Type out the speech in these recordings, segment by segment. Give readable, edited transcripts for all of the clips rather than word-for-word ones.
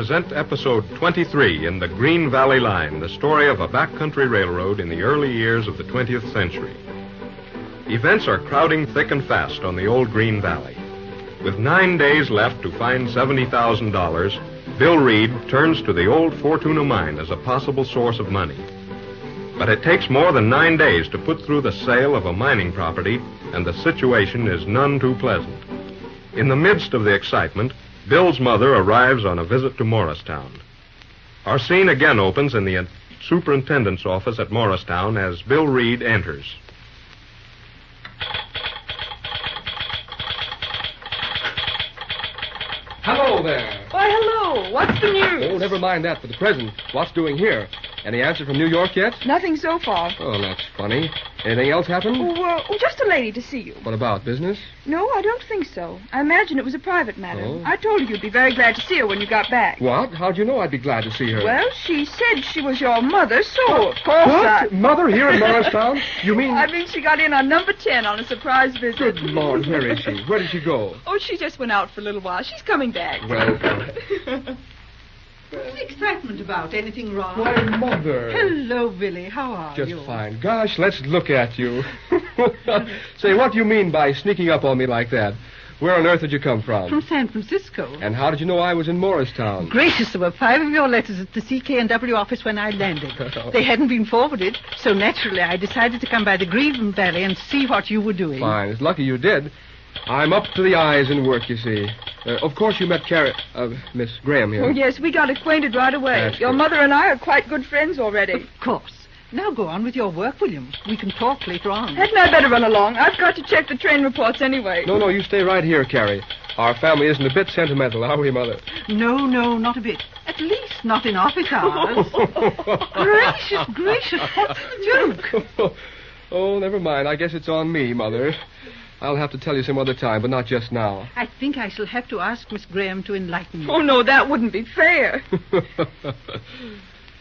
present episode 23 in the Green Valley Line, the story of a backcountry railroad in the early years of the 20th century. Events are crowding thick and fast on the old Green Valley. With 9 days left to find $70,000, Bill Reed turns to the old Fortuna mine as a possible source of money. But it takes more than 9 days to put through the sale of a mining property, and the situation is none too pleasant. In the midst of the excitement, Bill's mother arrives on a visit to Morristown. Our scene again opens in the superintendent's office at Morristown as Bill Reed enters. Hello there. Why, hello. What's the news? Oh, never mind that for the present. What's doing here? Any answer from New York yet? Nothing so far. Oh, that's funny. Anything else happen? Just a lady to see you. What about, business? No, I don't think so. I imagine it was a private matter. Oh. I told her you'd be very glad to see her when you got back. What? How'd you know I'd be glad to see her? Well, she said she was your mother, so of course What? Mother here in Morristown? You mean... I mean, she got in on number 10 on a surprise visit. Good Lord, where is she? Where did she go? Oh, she just went out for a little while. She's coming back. Well... What's the excitement about? Anything wrong? Why, Mother. Hello, Billy. How are you? Just fine. Gosh, let's look at you. Say, what do you mean by sneaking up on me like that? Where on earth did you come from? From San Francisco. And how did you know I was in Morristown? Gracious, there were 5 of your letters at the CK&W office when I landed. They hadn't been forwarded, so naturally I decided to come by the Green Valley and see what you were doing. Fine. It's lucky you did. I'm up to the eyes in work, you see. Of course you met Miss Graham here. Oh, yes, we got acquainted right away. That's Your good. mother and I are quite good friends already. Of course. Now go on with your work, William. We can talk later on. Hadn't I better run along? I've got to check the train reports anyway. No, you stay right here, Carrie. Our family isn't a bit sentimental, are we, Mother? No, not a bit. At least not in office hours. Gracious, what's the joke? Oh, never mind. I guess it's on me, Mother. I'll have to tell you some other time, but not just now. I think I shall have to ask Miss Graham to enlighten me. Oh, no, that wouldn't be fair.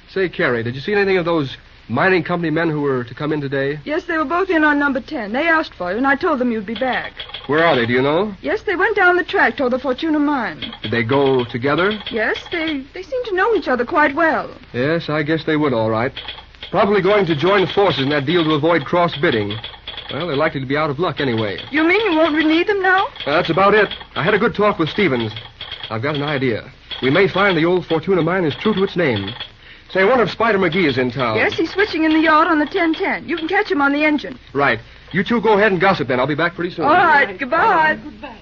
Say, Carrie, did you see anything of those mining company men who were to come in today? Yes, they were both in on number 10. They asked for you, and I told them you'd be back. Where are they, do you know? Yes, they went down the track toward the Fortuna mine. Did they go together? Yes, they seem to know each other quite well. Yes, I guess they would, all right. Probably going to join forces in that deal to avoid cross-bidding. Well, they're likely to be out of luck anyway. You mean you won't need them now? That's about it. I had a good talk with Stevens. I've got an idea. We may find the old Fortuna mine is true to its name. Say, I wonder if Spider McGee is in town. Yes, he's switching in the yard on the 1010. You can catch him on the engine. Right. You two go ahead and gossip then. I'll be back pretty soon. All right, goodbye. Goodbye.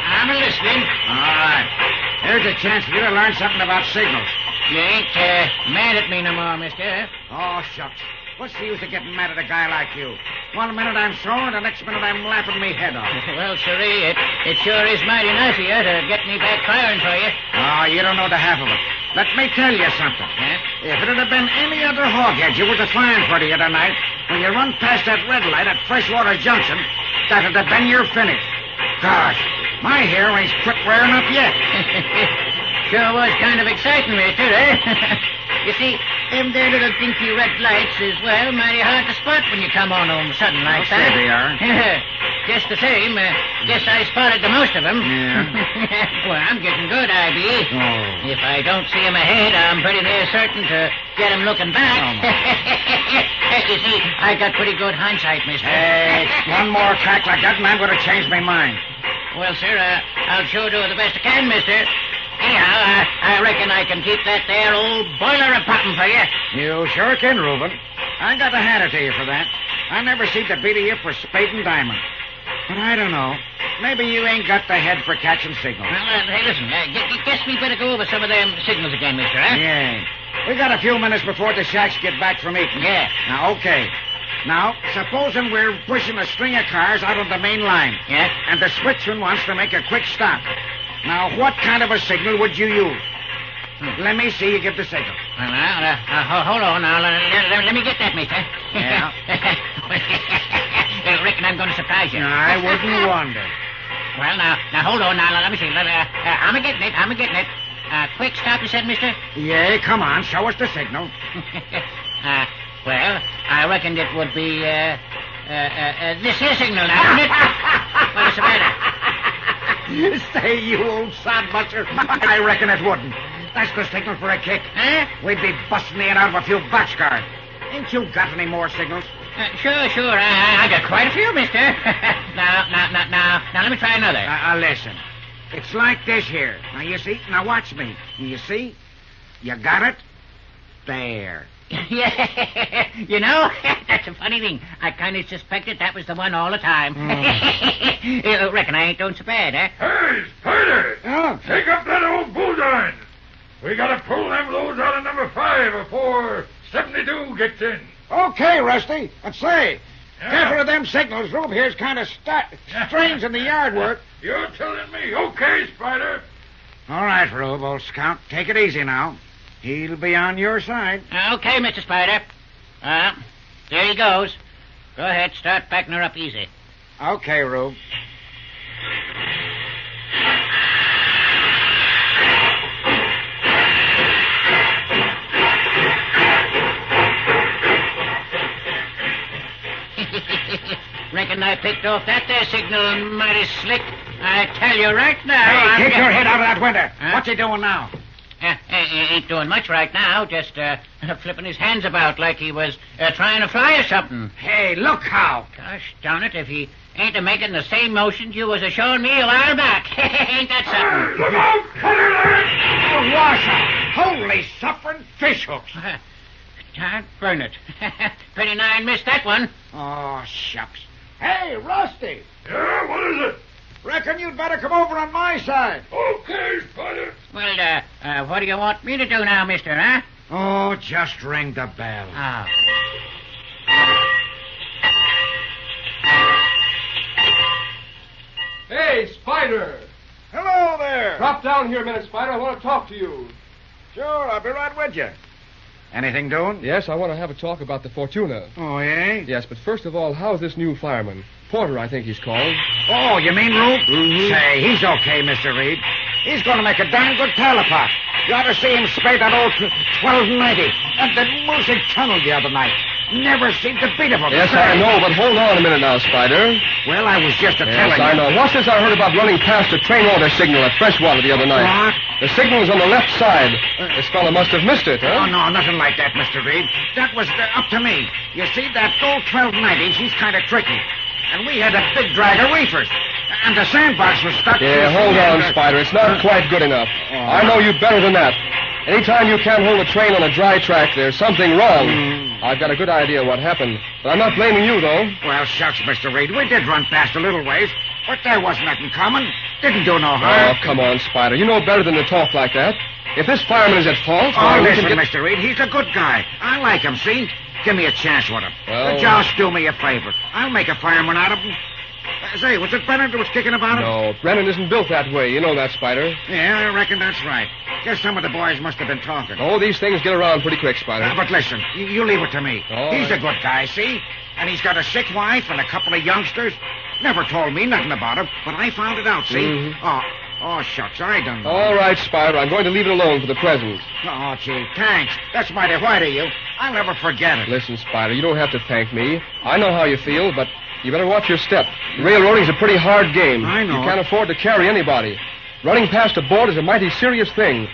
I'm listening. All right. Here's a chance for you to learn something about signals. You ain't mad at me no more, mister. Oh, shucks. What's the use of getting mad at a guy like you? 1 minute I'm sore, the next minute I'm laughing me head off. Well, sirree, it sure is mighty nice of you to get me back firing for you. Oh, you don't know the half of it. Let me tell you something. Huh? If it had been any other hoghead you were defying for the other night, when you run past that red light at Freshwater Junction, that'd have been your finish. Gosh, my hair ain't quit wearing up yet. Sure was kind of exciting, mister, eh? You see, them there little dinky red lights is, well, mighty hard to spot when you come on them sudden like that. There they are. Just the same, guess I spotted the most of them. Yeah. Well, I'm getting good, I be. Oh. If I don't see 'em ahead, I'm pretty near certain to get 'em looking back. You see, I got pretty good hindsight, mister. Hey, one more crack like that and I'm going to change my mind. Well, sir, I'll sure do the best I can, mister. Anyhow, I reckon I can keep that there old boiler a-popping for you. You sure can, Reuben. I got to hand it to you for that. I never seem to beat you for spade and diamond. But I don't know. Maybe you ain't got the head for catching signals. Well, hey, listen, guess we better go over some of them signals again, mister, huh? Yeah. We got a few minutes before the shacks get back from eating. Yeah. Now, okay. Now, supposing we're pushing a string of cars out on the main line. Yeah? And the switchman wants to make a quick stop. Now, what kind of a signal would you use? Let me see you give the signal. Well, hold on now. Let me get that, mister. Yeah. I reckon I'm going to surprise you. I wouldn't wonder. Well, now, hold on. Now, let me see. I'm a-getting it. Quick stop, you said, mister? Yeah, come on, show us the signal. Well, I reckoned it would be, this here signal now, isn't it? What's the matter? Say, you old sodbuster, I reckon it wouldn't. That's the signal for a kick. Huh? We'd be busting the end out of a few boxcars. Ain't you got any more signals? Sure. I got quite a few, mister. Now, let me try another. Listen. It's like this here. Now, you see? Now, watch me. You see? You got it? There. Yeah, you know, that's a funny thing. I kind of suspected that was the one all the time. Reckon I ain't doing so bad, eh? Hey, Spider! Oh. Take up that old bullseye. We gotta pull them loads out of number 5 before 72 gets in. Okay, Rusty. And say, Yeah. careful of them signals. Rube here's kind of strange in the yard work. You're telling me. Okay, Spider. All right, Rube, old scout. Take it easy now. He'll be on your side. Okay, Mr. Spider. There he goes. Go ahead, start backing her up easy. Okay, Rube. Reckon I picked off that there signal mighty slick. I tell you right now. Hey, take your head out of that window. Huh? What's he doing now? Ain't doing much right now. Just flipping his hands about like he was trying to fly or something. Hey, look how. Gosh darn it, if he ain't a-making the same motions you was a-showing me a while back. Ain't that something? Look out! Cutter there! Oh, washout. Holy suffering fish hooks. God burn it. Pretty nigh missed that one. Oh, shucks. Hey, Rusty. Yeah, what is it? Reckon you'd better come over on my side. Okay, Spider. Well, what do you want me to do now, mister, huh? Oh, just ring the bell. Oh. Hey, Spider! Hello there. Drop down here a minute, Spider. I want to talk to you. Sure, I'll be right with you. Anything doing? Yes, I want to have a talk about the Fortuna. Oh, yeah? Yes, but first of all, how's this new fireman? Porter, I think he's called. Oh, you mean Rube? Mhm. Say, he's okay, Mr. Reed. He's going to make a darn good talipot. You ought to see him spray that old 1290 at the Moosic Tunnel the other night. Never seemed to beat him. Yes, I know, but hold on a minute now, Spider. Well, I was just Yes, telling I you. know. What's this I heard about running past a train order signal at Freshwater the other night? What? The signal's on the left side. This fellow must have missed it, huh? Oh, no, nothing like that, Mr. Reed. That was up to me. You see, that old 1290, she's kind of tricky. And we had a big drag of reefers. And the sandbox was stuck... Yeah, hold on, Spider. It's not quite good enough. I know you better than that. Anytime you can't hold a train on a dry track, there's something wrong. I've got a good idea what happened. But I'm not blaming you, though. Well, shucks, Mr. Reed. We did run past a little ways, but there was nothing coming. Didn't do no harm. Oh, come on, Spider. You know better than to talk like that. If this fireman is at fault... Oh, why, we listen, can get... Mr. Reed, he's a good guy. I like him, see? Give me a chance with him. Well- Just do me a favor. I'll make a fireman out of him. Say, was it Brennan that was kicking about him? No, Brennan isn't built that way. You know that, Spider. Yeah, I reckon that's right. Guess some of the boys must have been talking. Oh, these things get around pretty quick, Spider. But listen, you leave it to me. All He's right. a good guy, see? And he's got a sick wife and a couple of youngsters. Never told me nothing about him, but I found it out, see? Mhm. Oh, shucks, I done know. All right, Spider. I'm going to leave it alone for the present. Oh, gee, thanks. That's mighty white of you. I'll never forget it. Listen, Spider, you don't have to thank me. I know how you feel, but you better watch your step. Railroading's a pretty hard game. I know. You can't afford to carry anybody. Running past a board is a mighty serious thing.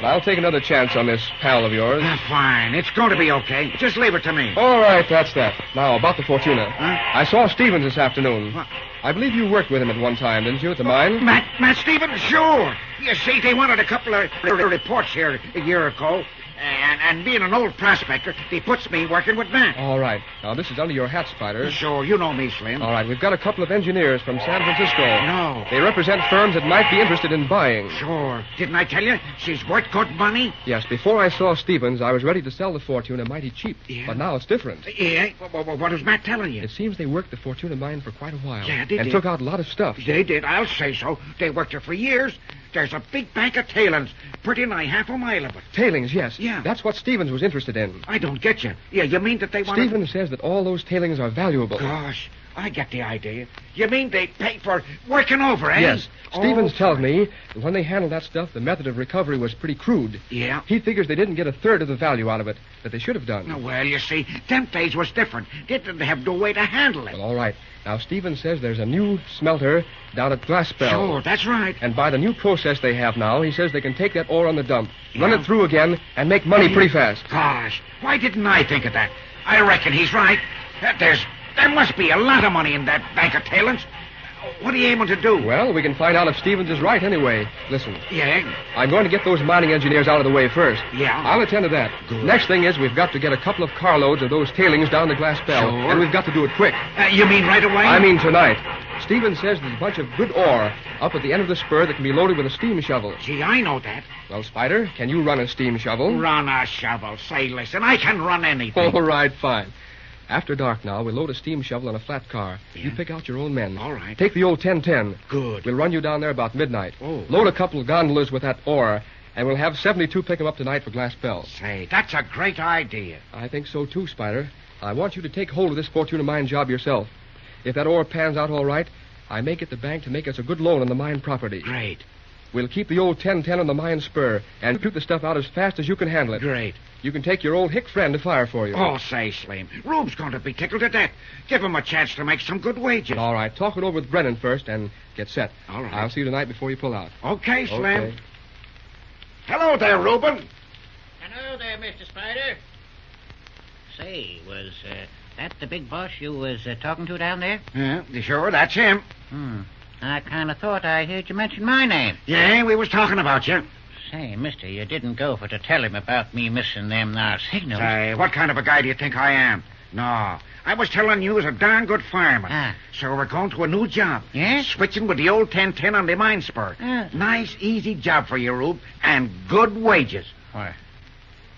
But I'll take another chance on this pal of yours. Fine. It's going to be okay. Just leave it to me. All right, that's that. Now, about the Fortuna. Huh? I saw Stevens this afternoon. What? I believe you worked with him at one time, didn't you, at the mine? Matt Stevens, sure. You see, they wanted a couple of reports here a year ago. And being an old prospector, they puts me working with Matt. All right. Now, this is under your hat, Spider. Sure, you know me, Slim. All right, we've got a couple of engineers from San Francisco. No. They represent firms that might be interested in buying. Sure. Didn't I tell you? She's worth good money. Yes, before I saw Stevens, I was ready to sell the Fortuna mighty cheap. Yeah? But now it's different. Yeah? What was Matt telling you? It seems they worked the Fortuna mine for quite a while. Yeah, they and did. took out a lot of stuff. They did. I'll say so. They worked her for years. There's a big bank of tailings, pretty nigh half a mile of it. Tailings, yes. Yeah. That's what Stevens was interested in. I don't get you. Yeah, you mean that they want... Stevens says that all those tailings are valuable. Gosh, I get the idea. You mean they pay for working over, eh? Yes. Stevens tells me that when they handled that stuff, the method of recovery was pretty crude. Yeah? He figures they didn't get a third of the value out of it that they should have done. Well, you see, them days was different. They didn't have no way to handle it. Well, all right. Now, Stevens says there's a new smelter down at Glassbell. Sure, that's right. And by the new process they have now, he says they can take that ore on the dump, run it through again, and make money pretty fast. Gosh, why didn't I think of that? I reckon he's right. There must be a lot of money in that bank of tailings. What are you aiming to do? Well, we can find out if Stevens is right anyway. Listen. Yeah? I'm going to get those mining engineers out of the way first. Yeah? I'll attend to that. Good. Next thing is we've got to get a couple of carloads of those tailings down to Glassbell. Sure. And we've got to do it quick. You mean right away? I mean tonight. Stevens says there's a bunch of good ore up at the end of the spur that can be loaded with a steam shovel. Gee, I know that. Well, Spider, can you run a steam shovel? Run a shovel. Say, listen, I can run anything. All right, fine. After dark now, we'll load a steam shovel on a flat car. Yeah? You pick out your own men. All right. Take the old 1010. Good. We'll run you down there about midnight. Oh. Load a couple of gondolas with that ore, and we'll have 72 pick them up tonight for Glassbell. Say, that's a great idea. I think so, too, Spider. I want you to take hold of this Fortuna mine job yourself. If that ore pans out all right, I may get the bank to make us a good loan on the mine property. Great. We'll keep the old 1010 on the mine spur and shoot the stuff out as fast as you can handle it. Great. You can take your old hick friend to fire for you. Oh, say, Slim, Rube's going to be tickled to death. Give him a chance to make some good wages. All right, talk it over with Brennan first and get set. All right. I'll see you tonight before you pull out. Okay, Slim. Okay. Hello there, Reuben. Hello there, Mr. Spider. Say, was that the big boss you was talking to down there? Yeah, sure, that's him. I kind of thought I heard you mention my name. Yeah, we was talking about you. Say, mister, you didn't go for to tell him about me missing them there signals. Say, what kind of a guy do you think I am? No, I was telling you as a darn good fireman. Ah. So we're going to a new job. Yes? Switching with the old 1010 on the mine spur. Ah. Nice, easy job for you, Rube, and good wages. Why,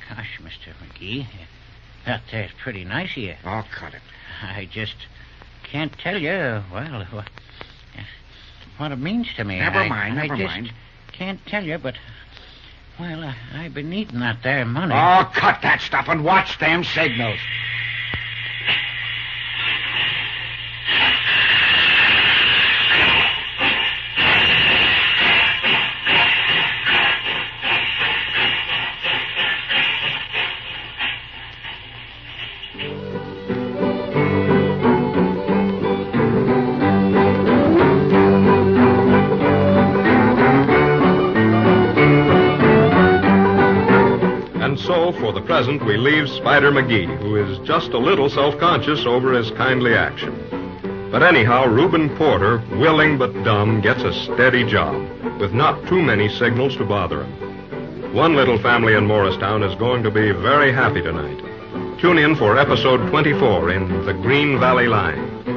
gosh, Mr. McGee, that there's pretty nice of you. Oh, cut it. I just can't tell you, well, what it means to me. Never I mind. just can't tell you, but, well, I've been needing that there money. Oh, cut that stuff and watch them signals. So, for the present, we leave Spider McGee, who is just a little self-conscious over his kindly action. But anyhow, Reuben Porter, willing but dumb, gets a steady job, with not too many signals to bother him. One little family in Morristown is going to be very happy tonight. Tune in for episode 24 in The Green Valley Line.